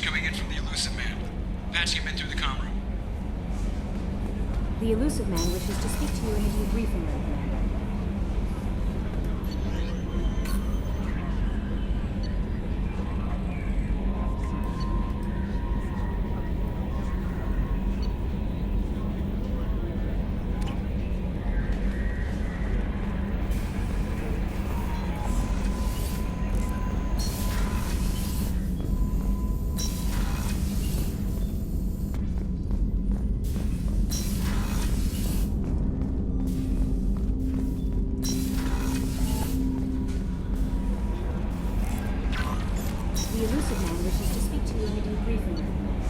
coming in from the Elusive Man. Patching him in through the comm room. The Elusive Man wishes to speak to you in a debriefing room, Commander. The Elusive Man wishes to speak to you in a debriefing room.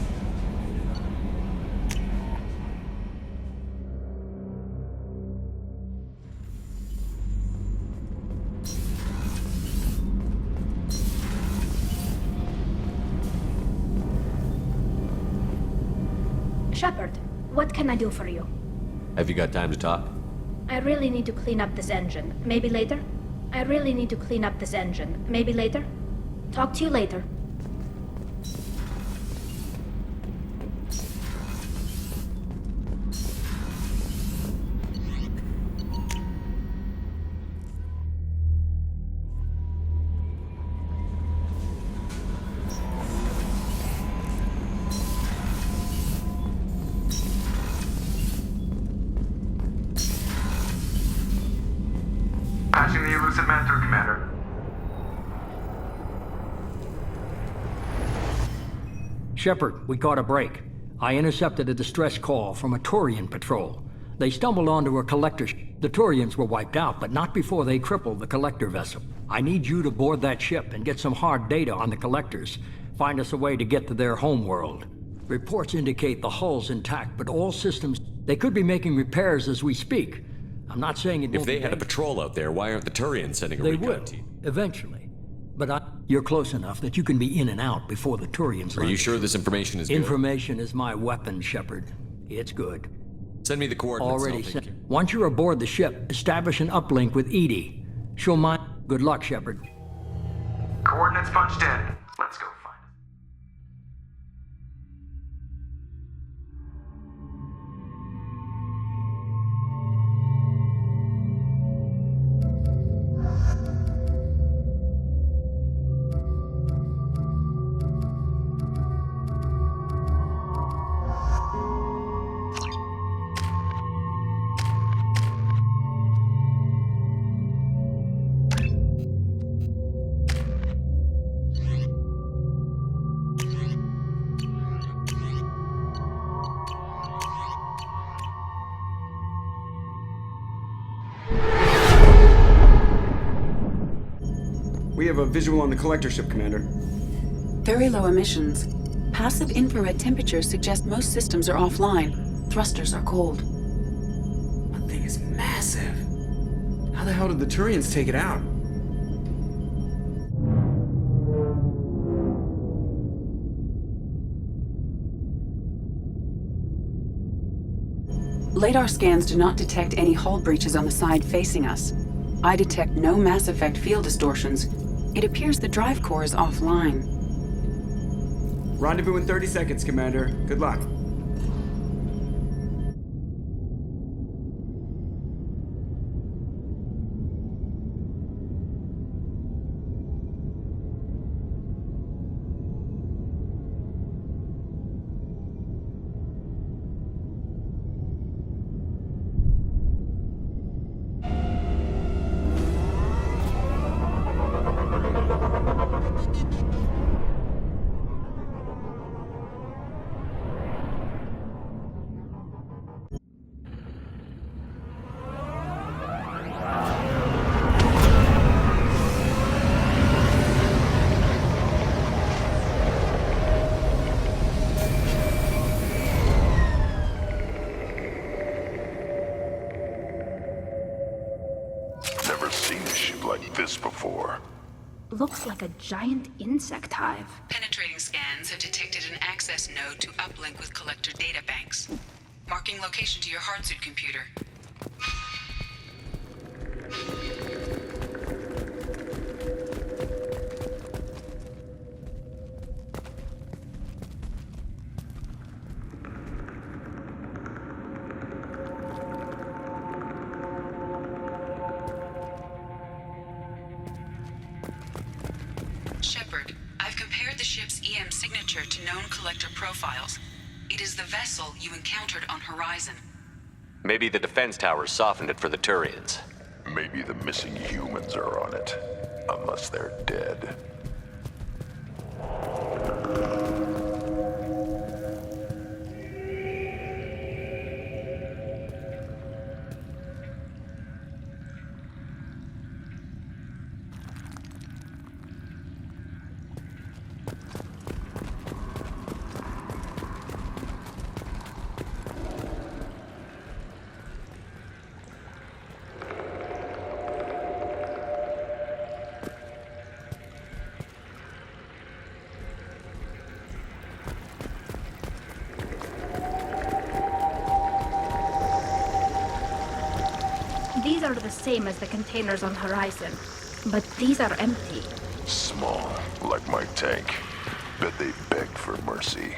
Shepard, what can I do for you? Have you got time to talk? I really need to clean up this engine. Maybe later? I really need to clean up this engine. Maybe later? Talk to you later. Patching the Elusive Man through, Commander. Shepard, we caught a break. I intercepted a distress call from a Turian patrol. They stumbled onto a collector ship. The Turians were wiped out, but not before they crippled the collector vessel. I need you to board that ship and get some hard data on the collectors. Find us a way to get to their homeworld. Reports indicate the hull's intact, but all systems... They could be making repairs as we speak. I'm not saying it If won't they be had a dangerous. patrol out there, why aren't the Turians sending a They recon will, team? eventually. But you're close enough that you can be in and out before the Turians Are land. you sure this information is good? Information is my weapon, Shepard. It's good. Send me the coordinates. Already and I'll take sent. care. Once you're aboard the ship, establish an uplink with Edie. She'll mind. Good luck, Shepard. Coordinates punched in. Let's go find it. We have a visual on the collector ship, Commander. Very low emissions. Passive infrared temperatures suggest most systems are offline. Thrusters are cold. That thing is massive. How the hell did the Turians take it out? LADAR scans do not detect any hull breaches on the side facing us. I detect no Mass Effect field distortions. It appears the drive core is offline. Rendezvous in 30 seconds, Commander. Good luck. Never seen a ship like this before. Looks like a giant insect hive. Penetrating scans have detected an access node to uplink with collector data banks. Marking location to your hardsuit computer. signature to known collector profiles. It is the vessel you encountered on Horizon. Maybe the defense towers softened it for the Turians. Maybe the missing humans are on it. Unless they're dead. These are the same as the containers on Horizon, but these are empty. Small, like my tank. Bet they begged for mercy.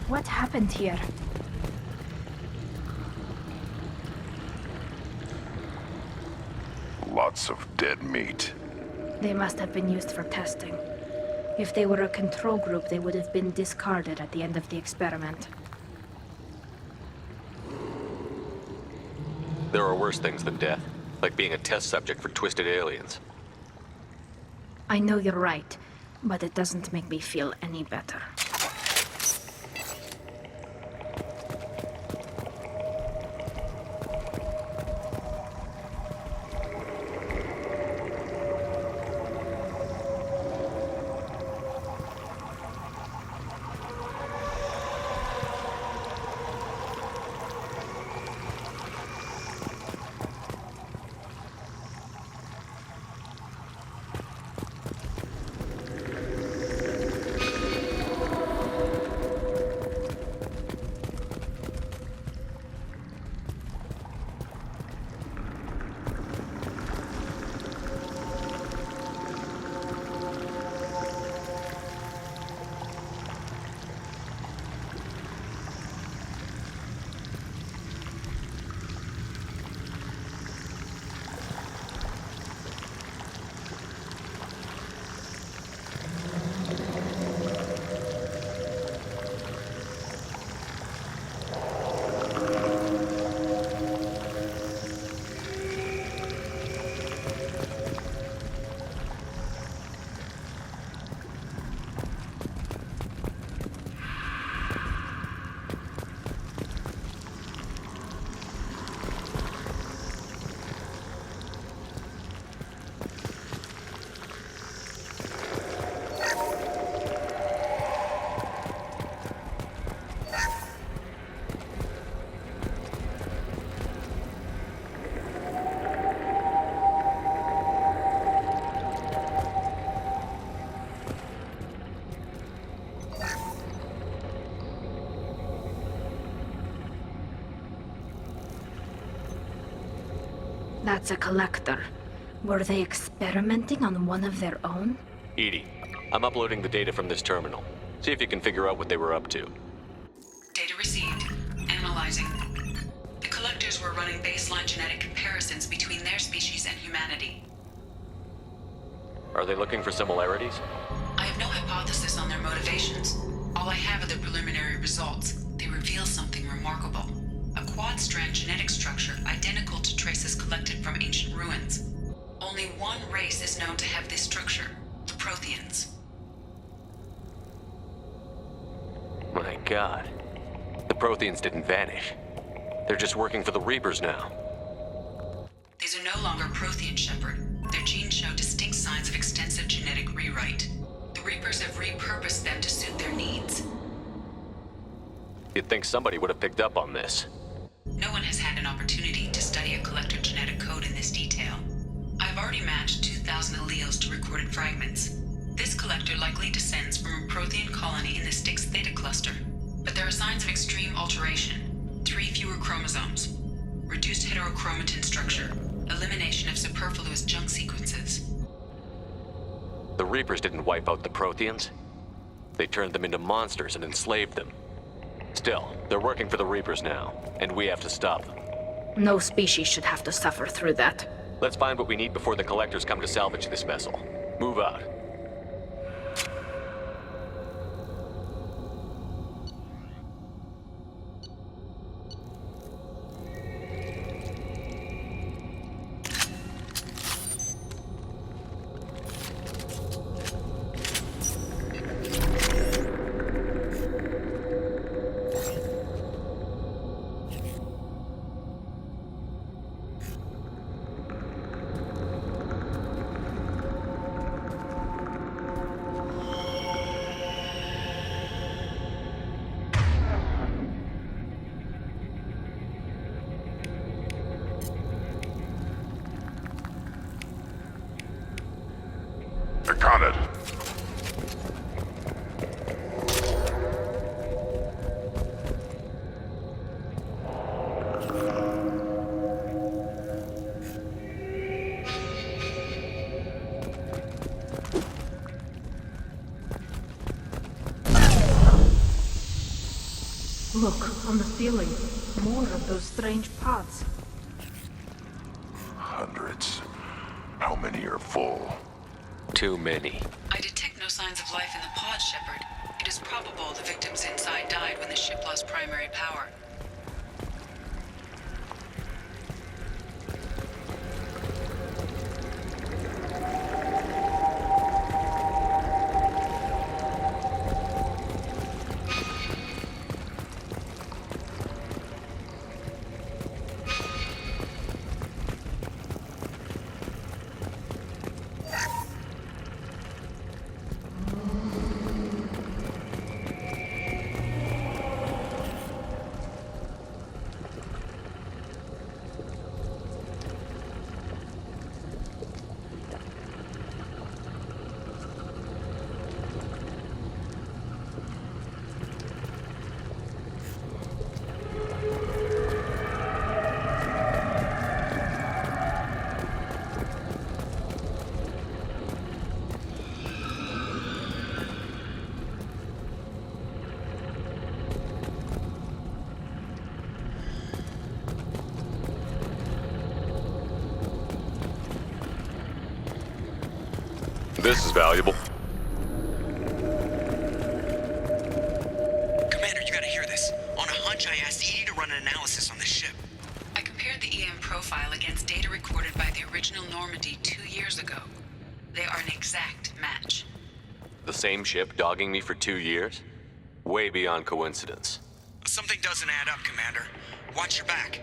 What happened here? Lots of dead meat. They must have been used for testing. If they were a control group, they would have been discarded at the end of the experiment. There are worse things than death, like being a test subject for twisted aliens. I know you're right, but it doesn't make me feel any better. That's a collector. Were they experimenting on one of their own? EDI, I'm uploading the data from this terminal. See if you can figure out what they were up to. Data received. Analyzing. The collectors were running baseline genetic comparisons between their species and humanity. Are they looking for similarities? I have no hypothesis on their motivations. All I have are the preliminary results. They reveal something remarkable. A quad-strand genetic structure identical to traces collected from ancient ruins. Only one race is known to have this structure, the Protheans. My God. The Protheans didn't vanish. They're just working for the Reapers now. These are no longer Prothean, Shepard. Their genes show distinct signs of extensive genetic rewrite. The Reapers have repurposed them to suit their needs. You'd think somebody would have picked up on this. opportunity to study a collector genetic code in this detail. I've already matched 2,000 alleles to recorded fragments. This collector likely descends from a Prothean colony in the Styx Theta cluster, but there are signs of extreme alteration. 3 fewer chromosomes, reduced heterochromatin structure, elimination of superfluous junk sequences. The Reapers didn't wipe out the Protheans. They turned them into monsters and enslaved them. Still, they're working for the Reapers now, and we have to stop them. No species should have to suffer through that. Let's find what we need before the Collectors come to salvage this vessel. Move out. Connor. Look, on the ceiling. More of those strange pods. Hundreds. How many are full? Too many. I detect no signs of life in the pod, Shepard. It is probable the victims inside died when the ship lost primary power. This is valuable. Commander, you gotta hear this. On a hunch, I asked EDI to run an analysis on this ship. I compared the EM profile against data recorded by the original Normandy 2 years ago. They are an exact match. The same ship dogging me for 2 years? Way beyond coincidence. Something doesn't add up, Commander. Watch your back.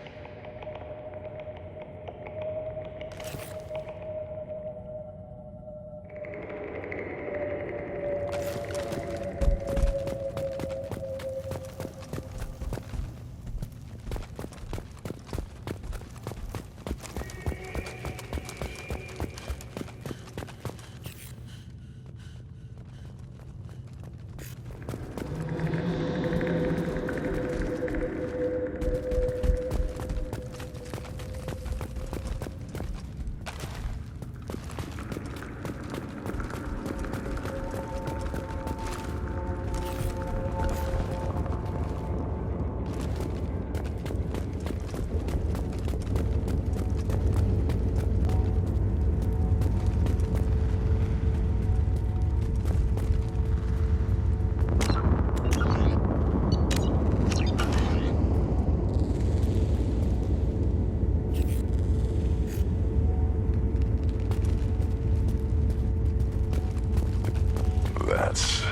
That's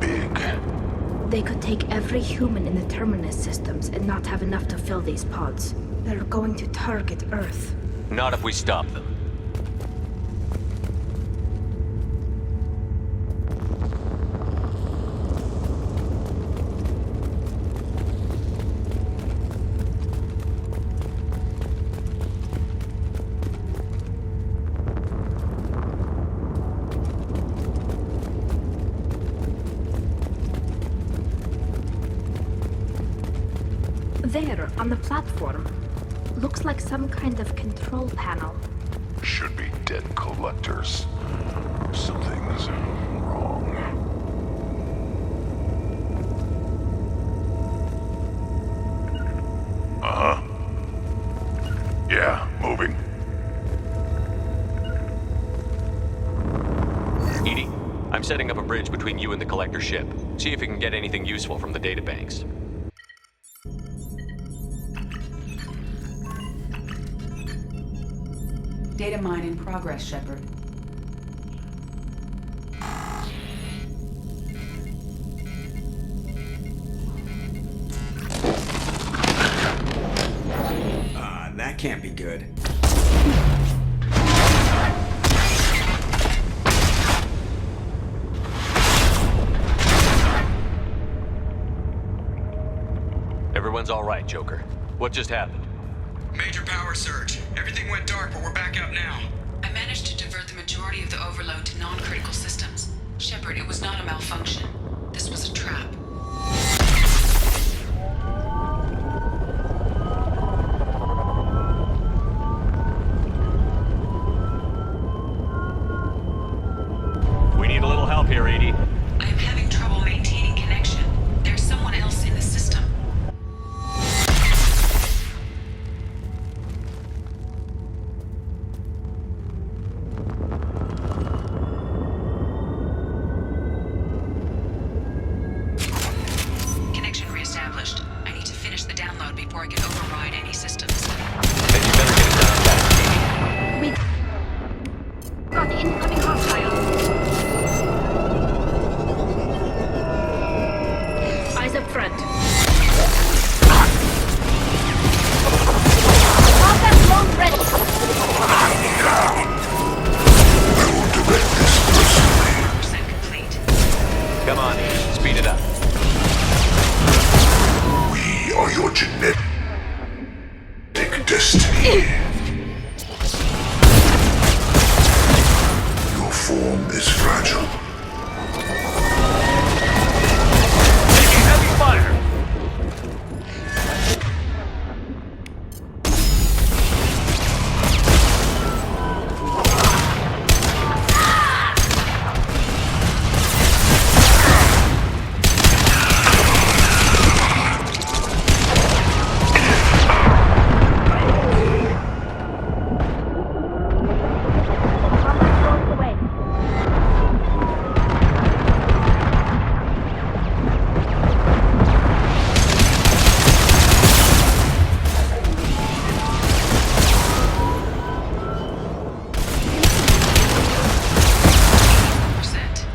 big. They could take every human in the Terminus systems and not have enough to fill these pods. They're going to target Earth. Not if we stop them. on the platform. Looks like some kind of control panel. Should be dead collectors. Something's wrong. Uh-huh. Yeah, moving. Edie, I'm setting up a bridge between you and the collector ship. See if you can get anything useful from the databanks. Data mine in progress, Shepard. That can't be good. Everyone's all right, Joker. What just happened? Major power surge. Everything went dark, but we're back up now. I managed to divert the majority of the overload to non-critical systems. Shepard, it was not a malfunction. This was a trap. We need a little help here, Edie. I am having trouble maintaining connection. There's someone else in the system. Connection reestablished. I need to finish the download before I can override any systems. Then you better get it done fast, Edie. We got incoming hostile. Eyes up front. Combat mode ready. Percent complete. Come on, Edie. Speed it up. We are your genetic destiny. Your form is fragile. Taking heavy fire! Combat mode away. Percent.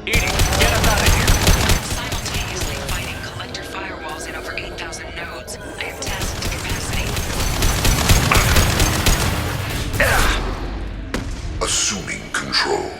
Edie, get us out of here! Simultaneously fighting collector firewalls in over 8,000 nodes. I am tasked to capacity. Assuming control.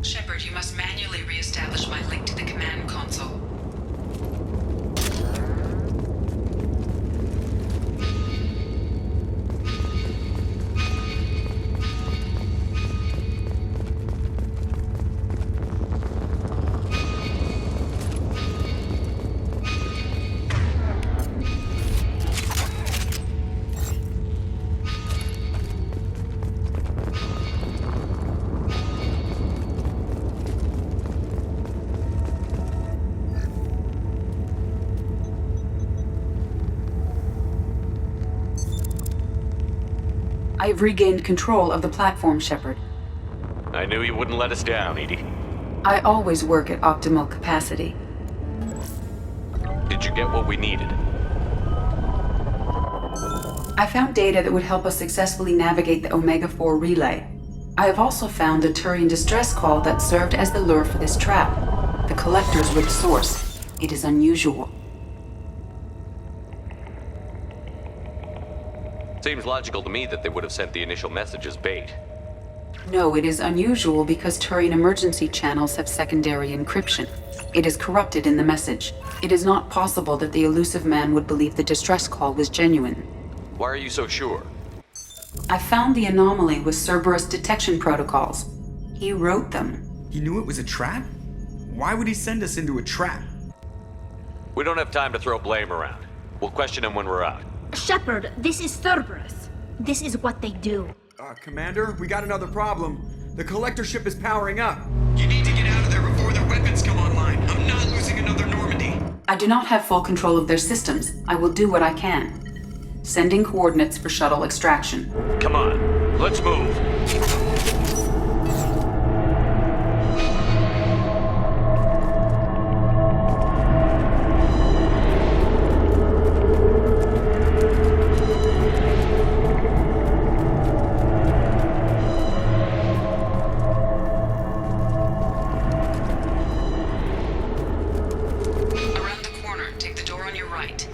Shepard, you must manually reestablish my link to the command console. I've regained control of the platform, Shepard. I knew you wouldn't let us down, Edie. I always work at optimal capacity. Did you get what we needed? I found data that would help us successfully navigate the Omega-4 relay. I have also found a Turian distress call that served as the lure for this trap. The collectors were the source. It is unusual. Seems logical to me that they would have sent the initial message as bait. No, it is unusual because Turian emergency channels have secondary encryption. It is corrupted in the message. It is not possible that the elusive man would believe the distress call was genuine. Why are you so sure? I found the anomaly with Cerberus detection protocols. He wrote them. He knew it was a trap? Why would he send us into a trap? We don't have time to throw blame around. We'll question him when we're out. Shepard, this is Cerberus. This is what they do. Commander, we got another problem. The collector ship is powering up. You need to get out of there before their weapons come online. I'm not losing another Normandy. I do not have full control of their systems. I will do what I can. Sending coordinates for shuttle extraction. Come on, let's move. Around the corner, take the door on your right.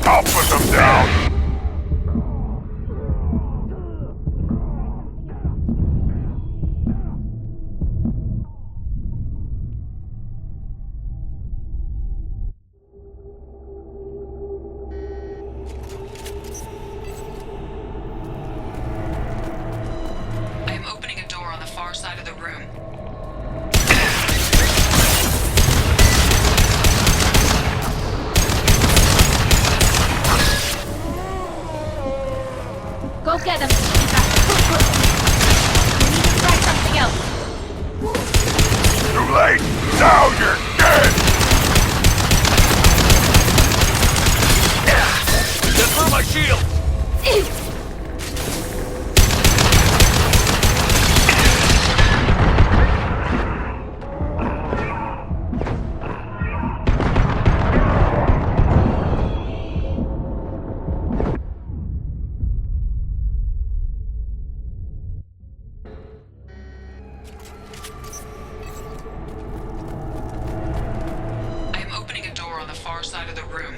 I'll put them down. I am opening a door on the far side of the room. Go get him! We need to try something else. Too late. Now you're dead. Get through my shield! I am opening a door on the far side of the room.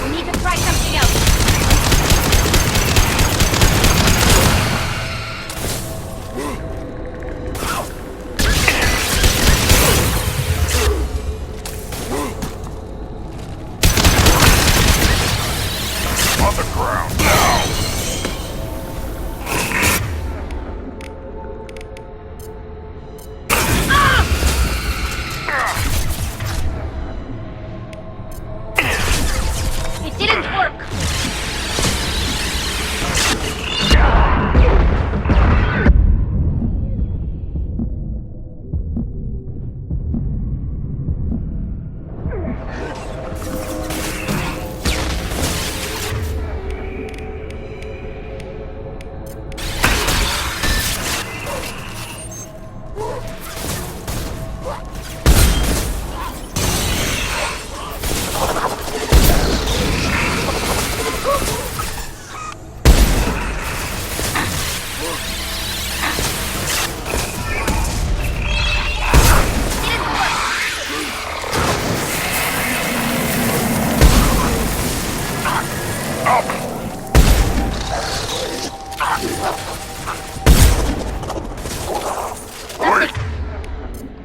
We need to try something else. On the ground now. It didn't work.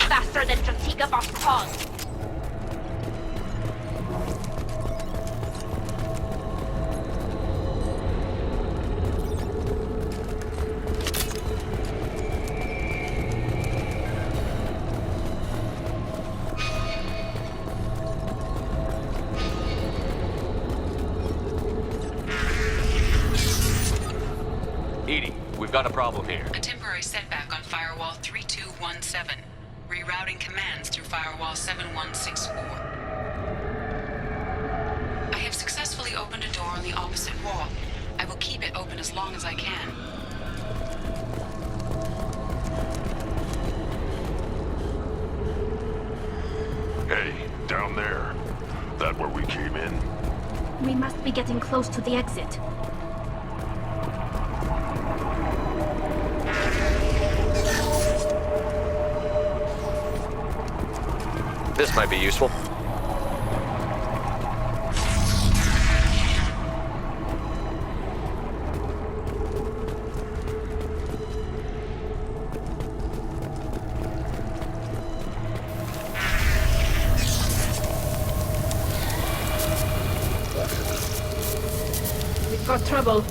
Faster than Jantika Boss. Edie, we've got a problem here. A temporary setback on Firewall 3217. Rerouting commands through Firewall 7164. I have successfully opened a door on the opposite wall. I will keep it open as long as I can. Hey, down there. That where we came in? We must be getting close to the exit. This might be useful. We've got trouble.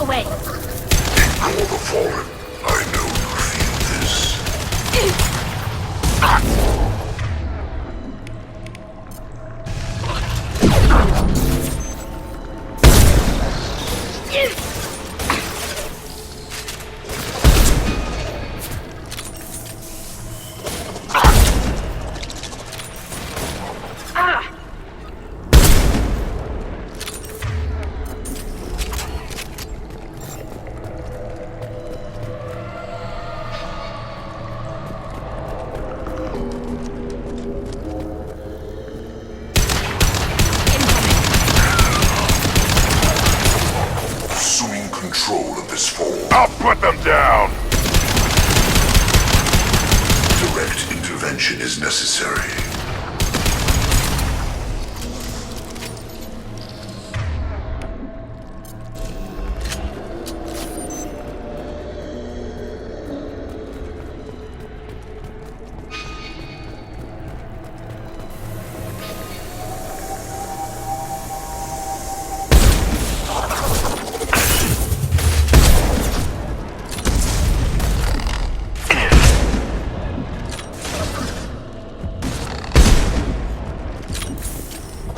away. Ignore the fallen. I know you feel this. Assuming control of this fall. I'll put them down! Direct intervention is necessary.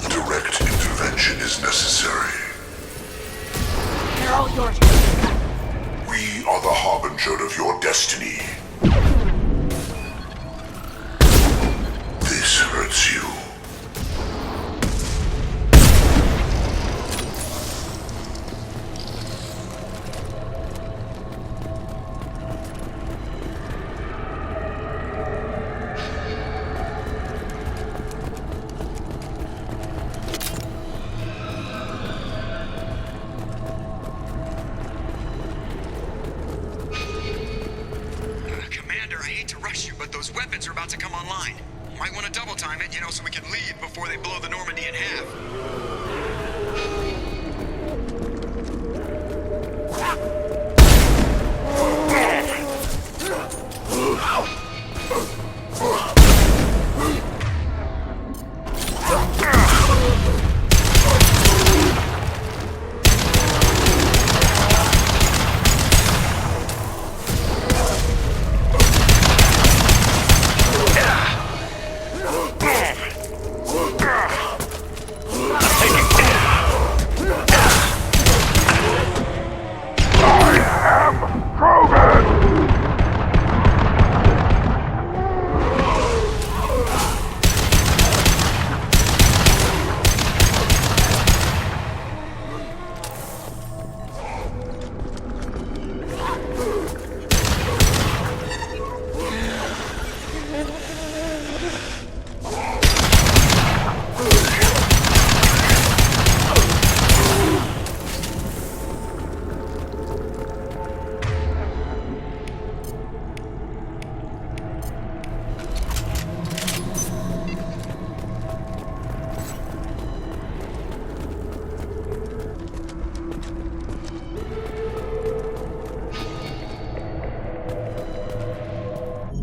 Direct intervention is necessary. They're all yours. We are the harbinger of your destiny. This hurts you. Commander, I hate to rush you, but those weapons are about to come online. Might want to double time it, so we can leave before they blow the Normandy in half.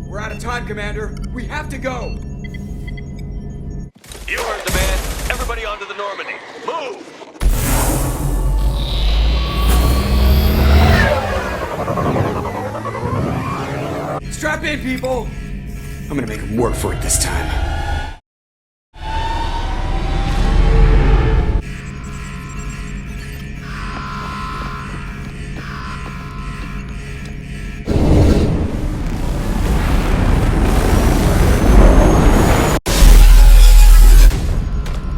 We're out of time, Commander. We have to go. You heard the man. Everybody onto the Normandy. Move! Strap in, people. I'm gonna make him work for it this time.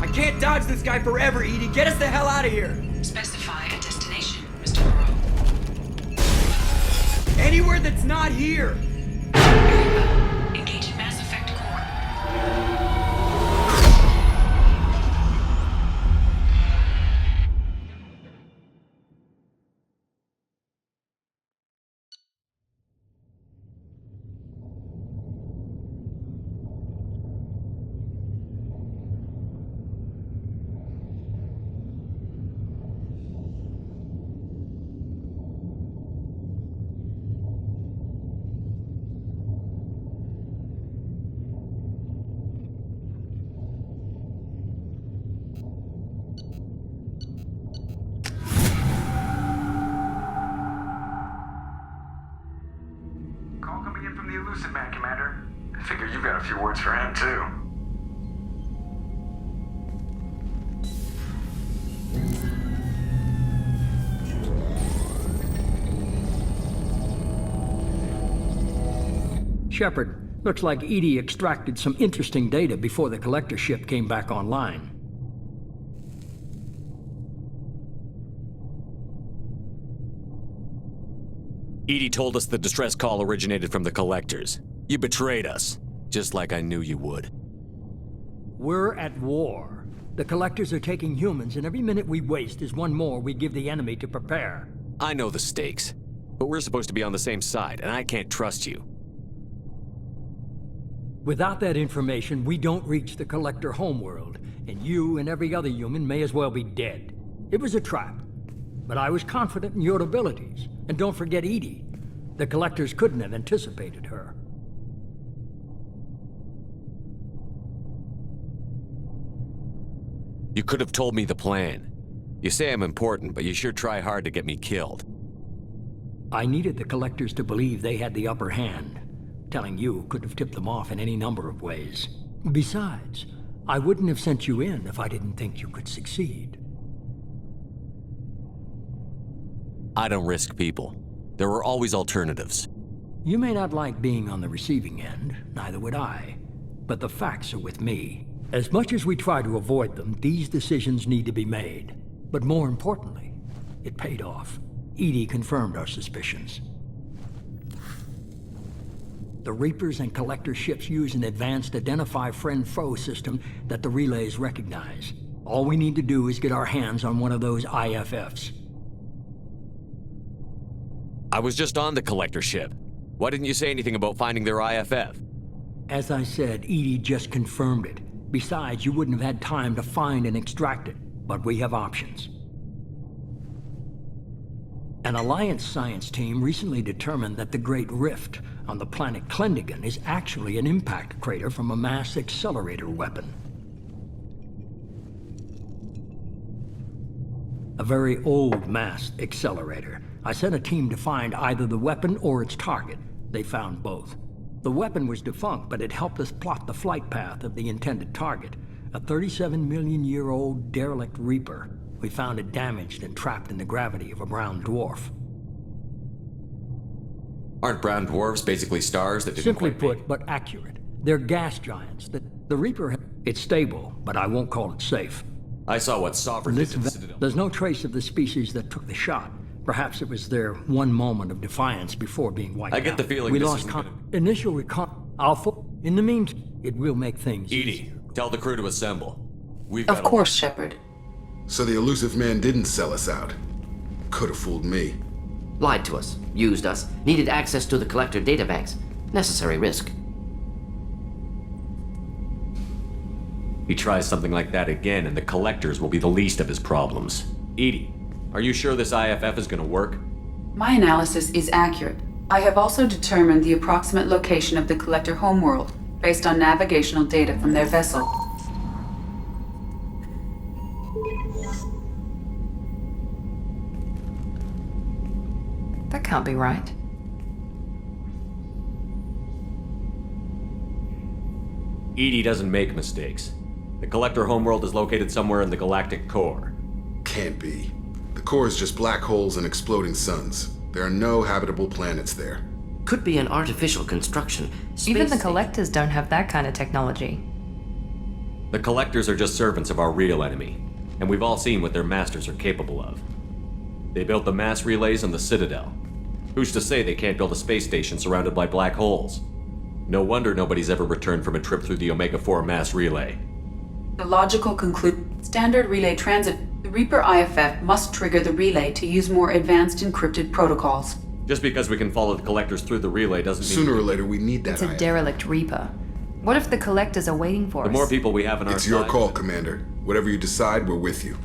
I can't dodge this guy forever, Edie. Get us the hell out of here. Specify a destination, Mr. Moreau. Anywhere that's not here. Engaging Mass Effect core. Elusive Man, Commander. I figure you've got a few words for him, too. Shepard, looks like EDI extracted some interesting data before the collector ship came back online. EDI told us the distress call originated from the collectors. You betrayed us, just like I knew you would. We're at war. The collectors are taking humans, and every minute we waste is one more we give the enemy to prepare. I know the stakes, but we're supposed to be on the same side, and I can't trust you. Without that information, we don't reach the collector homeworld, and you and every other human may as well be dead. It was a trap, but I was confident in your abilities. And don't forget EDI. The collectors couldn't have anticipated her. You could have told me the plan. You say I'm important, but you sure try hard to get me killed. I needed the collectors to believe they had the upper hand. Telling you could have tipped them off in any number of ways. Besides, I wouldn't have sent you in if I didn't think you could succeed. I don't risk people. There are always alternatives. You may not like being on the receiving end, neither would I. But the facts are with me. As much as we try to avoid them, these decisions need to be made. But more importantly, it paid off. EDI confirmed our suspicions. The Reapers and Collector ships use an advanced Identify Friend-Foe system that the relays recognize. All we need to do is get our hands on one of those IFFs. I was just on the collector ship. Why didn't you say anything about finding their IFF? As I said, EDI just confirmed it. Besides, you wouldn't have had time to find and extract it. But we have options. An Alliance science team recently determined that the Great Rift on the planet Klendagon is actually an impact crater from a mass accelerator weapon. A very old mass accelerator. I sent a team to find either the weapon or its target. They found both. The weapon was defunct, but it helped us plot the flight path of the intended target, a 37-million-year-old derelict Reaper. We found it damaged and trapped in the gravity of a brown dwarf. Aren't brown dwarves basically stars that didn't Simply quite make- put, but accurate. They're gas giants. The Reaper, it's stable, but I won't call it safe. I saw what Sovereign did to the Citadel. There's no trace of the species that took the shot. Perhaps it was their one moment of defiance before being wiped out. I get the feeling we this lost isn't gonna- initial recon. Alpha. In the meantime, it will make things EDI, easier. tell the crew to assemble. We've Of got course, Shepard. So the Elusive Man didn't sell us out. Could have fooled me. Lied to us, used us, needed access to the Collector databanks. Necessary risk. He tries something like that again, and the collectors will be the least of his problems. EDI, are you sure this IFF is gonna work? My analysis is accurate. I have also determined the approximate location of the Collector homeworld based on navigational data from their vessel. That can't be right. EDI doesn't make mistakes. The Collector homeworld is located somewhere in the galactic core. Can't be. The core is just black holes and exploding suns. There are no habitable planets there. Could be an artificial construction. Even the Space- Collectors don't have that kind of technology. The Collectors are just servants of our real enemy, and we've all seen what their masters are capable of. They built the mass relays on the Citadel. Who's to say they can't build a space station surrounded by black holes? No wonder nobody's ever returned from a trip through the Omega-4 mass relay. The logical standard relay transit. The Reaper IFF must trigger the relay to use more advanced encrypted protocols. Just because we can follow the Collectors through the relay doesn't mean... Sooner or later, we need that It's a IFF. derelict Reaper. What if the Collectors are waiting for The us? more people we have on our It's side... your call, Commander. Whatever you decide, we're with you.